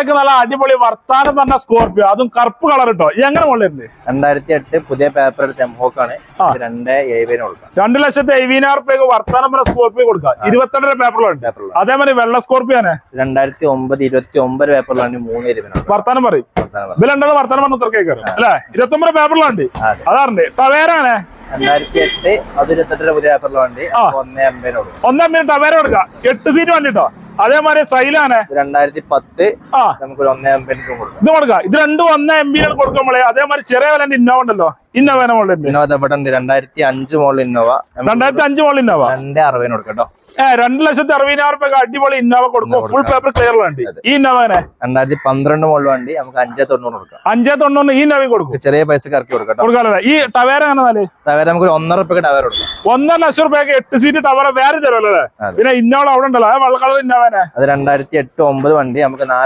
വിലക്ക് നല്ല അടിപൊളി വർത്താനം പറഞ്ഞ സ്കോർപിയോ, അതും കറുപ്പ് കളർ കേട്ടോ. എങ്ങനെ മുകളിലുണ്ട്? 2008 പുതിയ പേപ്പർ എടുത്ത എംഹോക്കാണ്. 2,70,000 വർത്താനം പറഞ്ഞ സ്കോർപിയോ കൊടുക്കാം. 22 പേപ്പറിലുണ്ട്. അതേമാതിരി വെള്ള സ്കോർപിയോനെ 2009 പേപ്പറിലാണ് 3 വർത്താനം പറയും. ഇതിൽ രണ്ടാളും വർത്താനം പറഞ്ഞ ഉത്തരക്കേക്കാറ് അല്ലെ. 29 പേപ്പറിലുണ്ട്. അതാറുണ്ട്. ടവേര അങ്ങനെ 2008 അത് 28 പുതിയ പേപ്പറിലുണ്ട്. 1.50 ടവേര കൊടുക്കാം. 8 സീറ്റ് വണ്ടി കേട്ടോ. അതേമാതിരി സൈലാണ് 2010 നമുക്ക് 1.50 ഇത് കൊടുക്കാം. ഇത് രണ്ടും 1.50 കൊടുക്കുമ്പോഴേ അതേമാതിരി ചെറിയ വില ഇന്നോവ ഉണ്ടല്ലോ. ഇന്നോവേനെ model 2005 model Innova. 2005 model Innova 2.60 കൊടുക്കട്ടോ. 2,60,000 അടിപൊളി ഇന്നോവ കൊടുക്കും. ഫുൾ പേപ്പർ ക്ലിയർ വണ്ടി. ഈ ഇന്നോവേനെ 2012 മോഡൽ വണ്ടി നമുക്ക് 5.90 കൊടുക്കാം. 5.90 ഈ ഇന്നോവ കൊടുക്കും. ചെറിയ പൈസ ഇറക്കി കൊടുക്കാം. ഈ ടവേര അങ്ങനെ ടവേര നമുക്ക് 1.5 ടവർ കൊടുക്കാം. 1,00,000 8 സീറ്റ് ടവർ വേറെ തരുമല്ലോ. പിന്നെ ഇന്നോവ അവിടെ ഉണ്ടല്ലോ വെള്ള കളർ ഇന്നോവേനെ. അത് 2008-9 വണ്ടി നമുക്ക് 4